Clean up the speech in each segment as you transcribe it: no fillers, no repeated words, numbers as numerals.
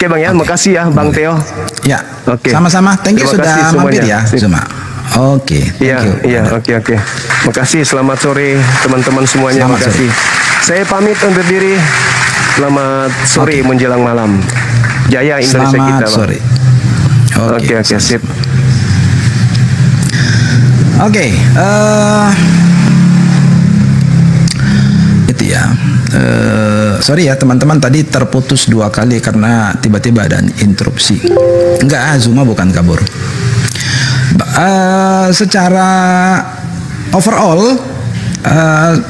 Oke Bang ya, makasih ya Bang Theo. Ya, Oke. sama-sama. Thank you Terima kasih sudah mampir semuanya. ya, Zuma. Oke, thank you. Iya, oke. Makasih, selamat sore teman-teman semuanya. Selamat Makasih. Saya pamit undur diri. Selamat sore menjelang malam. Jaya Indonesia Selamat kita, Bang. sore. Oke, sip. Oke, itu ya. Sorry ya teman-teman, tadi terputus 2 kali karena tiba-tiba ada interupsi. Enggak, Zuma bukan kabur. Secara overall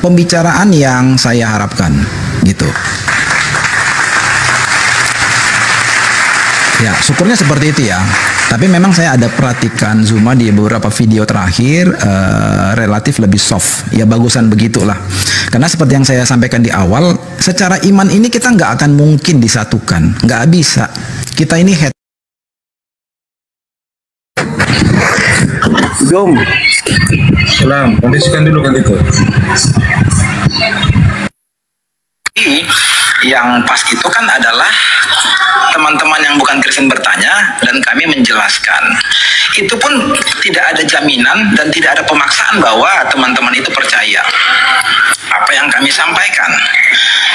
pembicaraan yang saya harapkan gitu. Ya, syukurnya seperti itu ya. Tapi memang saya ada perhatikan Zuma di beberapa video terakhir relatif lebih soft. Ya bagusan begitulah. Karena seperti yang saya sampaikan di awal, secara iman ini kita nggak akan mungkin disatukan, nggak bisa. Kita ini head. Dom. Salam, kondisikan dulu kan itu. Yang pas itu kan adalah teman-teman yang bukan Kristen bertanya dan kami menjelaskan. Itu pun tidak ada jaminan dan tidak ada pemaksaan bahwa teman-teman itu percaya apa yang kami sampaikan.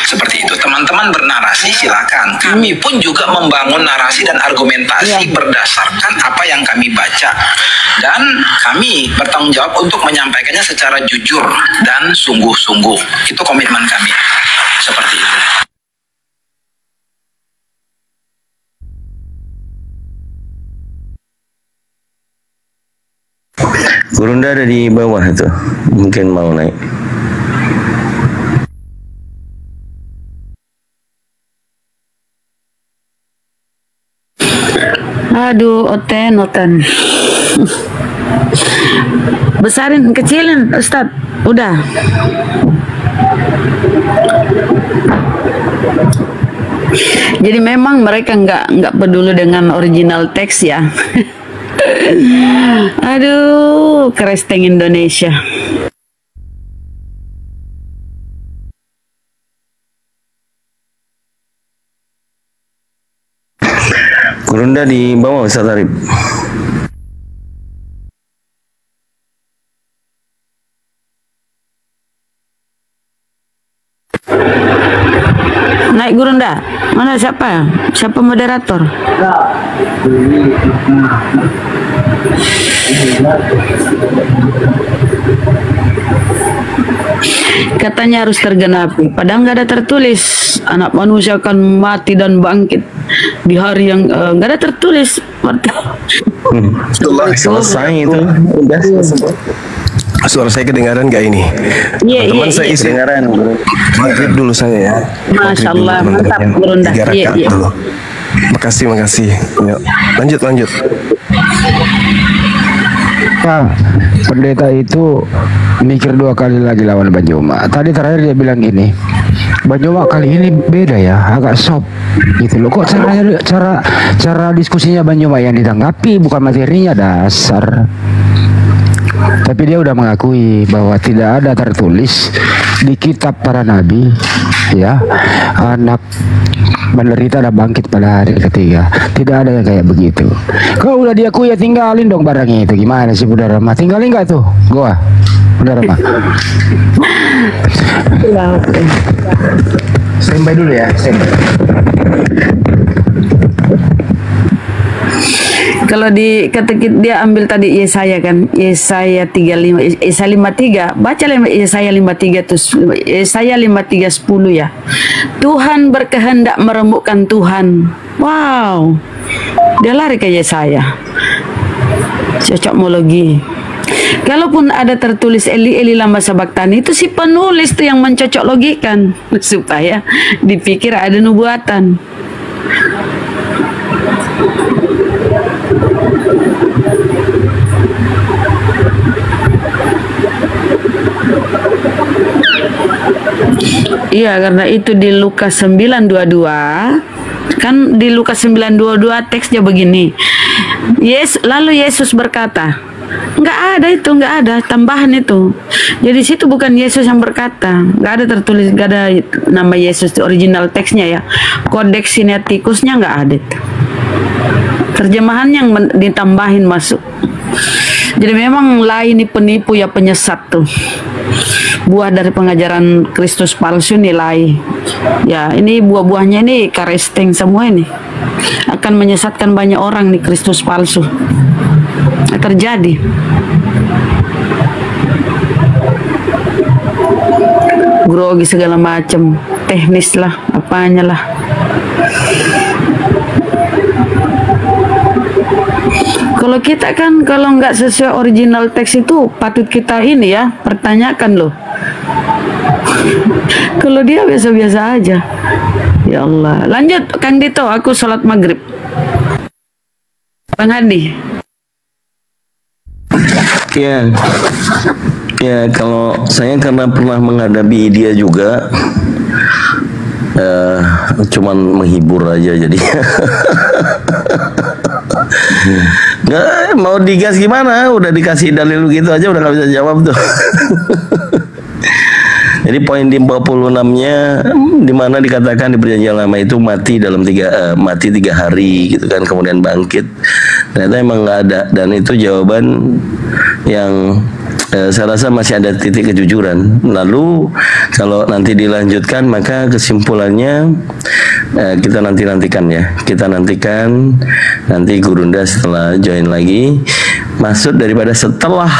Seperti itu, teman-teman bernarasi silakan. Kami pun juga membangun narasi dan argumentasi berdasarkan apa yang kami baca. Dan kami bertanggung jawab untuk menyampaikannya secara jujur dan sungguh-sungguh. Itu komitmen kami. Seperti itu. Gurunda ada di bawah itu, mungkin mau naik. Aduh, oten. Besarin, kecilin, Ustaz. Udah. Jadi memang mereka nggak peduli dengan original teks ya. Aduh, keresteng Indonesia. Gurunda di bawah Ustaz Arif. Naik Gurunda. Mana siapa? Siapa moderator? Katanya harus tergenapi. Padahal nggak ada tertulis anak manusia akan mati dan bangkit di hari yang nggak ada tertulis. Selesai itu. Udah selesai. Suara saya kedengaran nggak ini? Teman-teman saya isi kedengaran. Maghrib dulu saya ya. Masya Allah, mantap Gurunda. 3 rakaat dulu. Makasih. Yuk, lanjut. Pak, pendeta itu mikir 2 kali lagi lawan Banjoma. Tadi terakhir dia bilang gini, Banjoma kali ini beda ya, agak soft gitu loh. Kok cara diskusinya Banjoma yang ditanggapi bukan materinya, dasar. Tapi dia udah mengakui bahwa tidak ada tertulis di kitab para nabi ya, anak menderita dan bangkit pada hari ketiga. Tidak ada yang kayak begitu. Kalau udah diakui ya tinggalin dong barangnya itu. Gimana sih Bunda Rama? Tinggalin nggak tuh gua, Bunda Rama? Standby dulu ya, standby. Kalau di ketik dia ambil tadi Yesaya kan, Yesaya 35, Yesaya 53, baca Yesaya 53 tuh, Yesaya 53:10 ya. Tuhan berkehendak meremukkan Tuhan. Wow. Dia lari ke Yesaya. Cocokmologi. Kalaupun ada tertulis Eli lama sabaktani, itu si penulis tuh yang mencocok logikan supaya dipikir ada nubuatan. Iya, karena itu di Lukas 9:22 kan, di Lukas 9:22 teksnya begini. Lalu Yesus berkata, Nggak ada itu, nggak ada tambahan itu. Jadi situ bukan Yesus yang berkata, nggak ada tertulis, nggak ada nama Yesus di original teksnya ya. Kodeks Sinaiticusnya nggak ada itu. Terjemahan yang ditambahin masuk. Jadi memang lain ini penipu ya, penyesat tuh. Buah dari pengajaran Kristus palsu nilai. Ya, ini buah-buahnya ini karesteng semua ini. Akan menyesatkan banyak orang nih Kristus palsu. Terjadi. Grogi segala macam, teknis lah, apanya lah. Kalau kita kan kalau nggak sesuai original teks itu patut kita ini ya pertanyakan loh. Kalau dia biasa-biasa aja. Ya Allah. Lanjut Kang Dito, aku sholat maghrib. Bang Hadi. Ya, ya kalau saya karena pernah menghadapi dia juga, cuman menghibur aja jadi. Nggak mau digas gimana, udah dikasih dalil gitu aja udah nggak bisa jawab tuh. Jadi poin di 46-nya di mana dikatakan di perjanjian lama itu mati dalam mati 3 hari gitu kan, kemudian bangkit. Ternyata emang nggak ada, dan itu jawaban yang saya rasa masih ada titik kejujuran. Lalu kalau nanti dilanjutkan maka kesimpulannya kita nantikan ya. Kita nantikan nanti Gurunda setelah join lagi. Maksud daripada setelah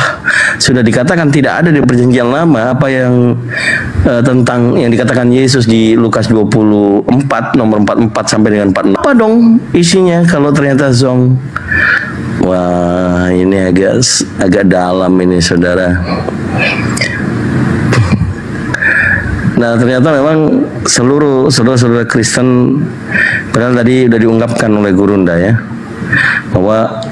sudah dikatakan tidak ada di perjanjian lama apa yang tentang yang dikatakan Yesus di Lukas 24 nomor 44 sampai dengan 46. Apa dong isinya kalau ternyata zong? Wah, ini agak dalam ini saudara. Nah, ternyata memang seluruh saudara-saudara Kristen, padahal tadi sudah diungkapkan oleh Gurunda ya, bahwa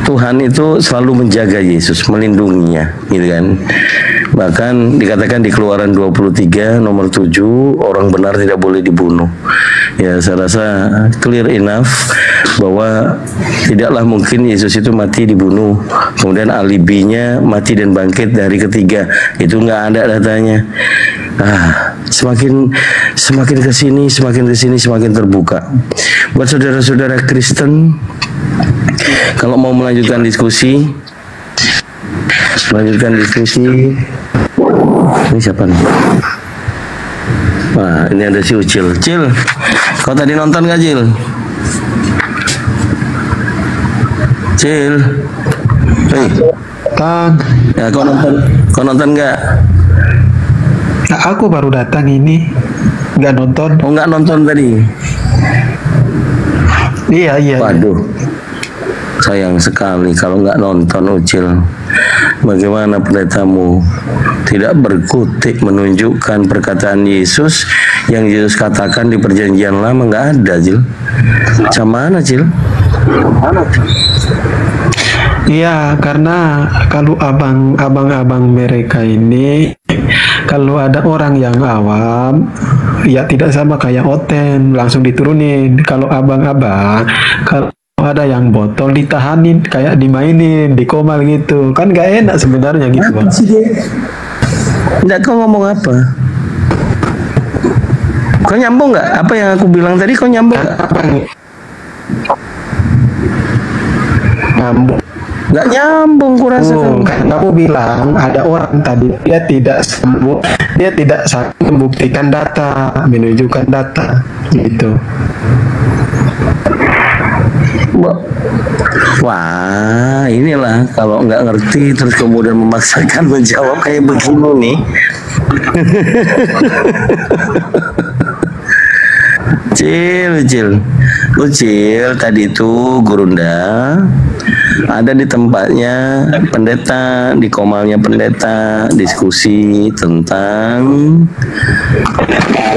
Tuhan itu selalu menjaga Yesus, melindunginya, gitu kan. Bahkan dikatakan di Keluaran 23 nomor 7, orang benar tidak boleh dibunuh. Ya, saya rasa clear enough bahwa tidaklah mungkin Yesus itu mati dibunuh, kemudian alibinya mati dan bangkit dari ketiga, itu nggak ada datanya. Semakin kesini semakin terbuka. Buat saudara-saudara Kristen, kalau mau melanjutkan diskusi, ini siapa nih? Wah, ini ada si Ucil. Cil, kau tadi nonton gak, Cil? Cil, hei, Kang, ya kau nonton nggak? nah, aku baru datang ini, nggak nonton. Oh, nggak nonton tadi? Iya. Waduh, sayang sekali kalau nggak nonton, Ucil. Bagaimana pendetamu tidak berkutik menunjukkan perkataan Yesus yang Yesus katakan di perjanjian lama? Nggak ada, Cil. Macam mana, Cil? Iya, karena kalau abang-abang mereka ini, kalau ada orang yang awam, ya tidak sama kayak Oten, langsung diturunin. Kalau abang-abang, kalau ada yang botol ditahanin, kayak dimainin, dikomal gitu, kan gak enak sebenarnya gitu, Bang. Enggak, kau ngomong apa? Kau nyambung nggak? Apa yang aku bilang tadi kau nyambung nggak? Nyambung. Nggak nyambung, kurasa Kan kamu bilang ada orang tadi dia tidak membuktikan data, menunjukkan data gitu. Wah, inilah kalau nggak ngerti terus kemudian memaksakan menjawab kayak begini nih. Ucil tadi itu Gurunda ada di tempatnya pendeta, di komalnya pendeta, diskusi tentang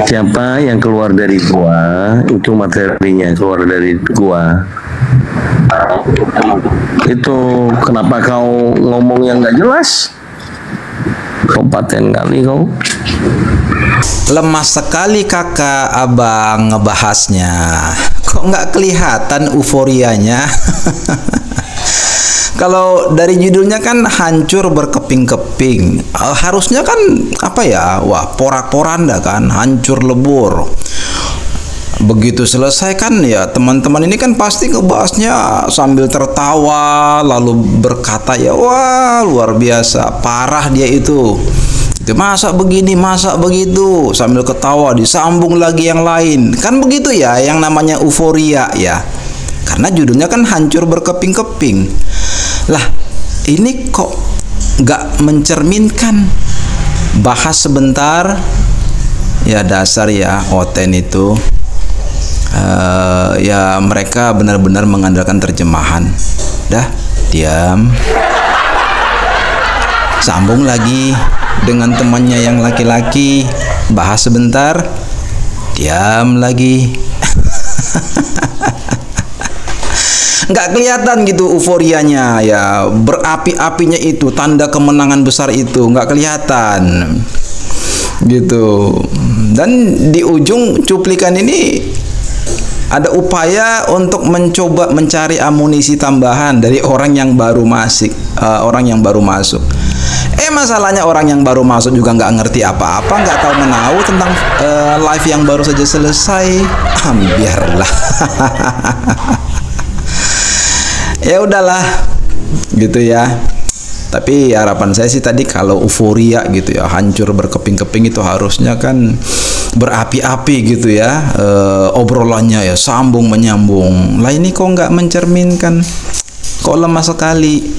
siapa yang keluar dari gua, itu materinya keluar dari gua. Itu kenapa kau ngomong yang nggak jelas? Kau paten kali kau. Lemah sekali kakak abang ngebahasnya. Kok nggak kelihatan euforianya? Kalau dari judulnya kan hancur berkeping-keping. Harusnya kan apa ya? Wah, porak-poranda kan, hancur lebur. Begitu selesai kan ya teman-teman ini kan pasti ngebahasnya sambil tertawa lalu berkata ya wah luar biasa parah dia itu masa begini masa begitu sambil ketawa disambung lagi yang lain kan begitu ya yang namanya euforia ya karena judulnya kan hancur berkeping-keping lah ini kok nggak mencerminkan bahas sebentar ya dasar ya Oten itu ya mereka benar-benar mengandalkan terjemahan. Dah, diam. Sambung lagi dengan temannya yang laki-laki, bahas sebentar, diam lagi. Nggak kelihatan gitu euforianya ya, berapi-apinya itu, tanda kemenangan besar itu nggak kelihatan gitu. Dan di ujung cuplikan ini ada upaya untuk mencoba mencari amunisi tambahan dari orang yang baru masuk, masalahnya orang yang baru masuk juga nggak ngerti apa-apa, nggak tahu menahu tentang live yang baru saja selesai. Biarlah. Ya udahlah, gitu ya. Tapi harapan saya sih tadi kalau euforia gitu ya, hancur berkeping-keping itu harusnya kan berapi-api gitu ya, obrolannya ya sambung menyambung. Lah ini kok nggak mencerminkan, kok lemah sekali.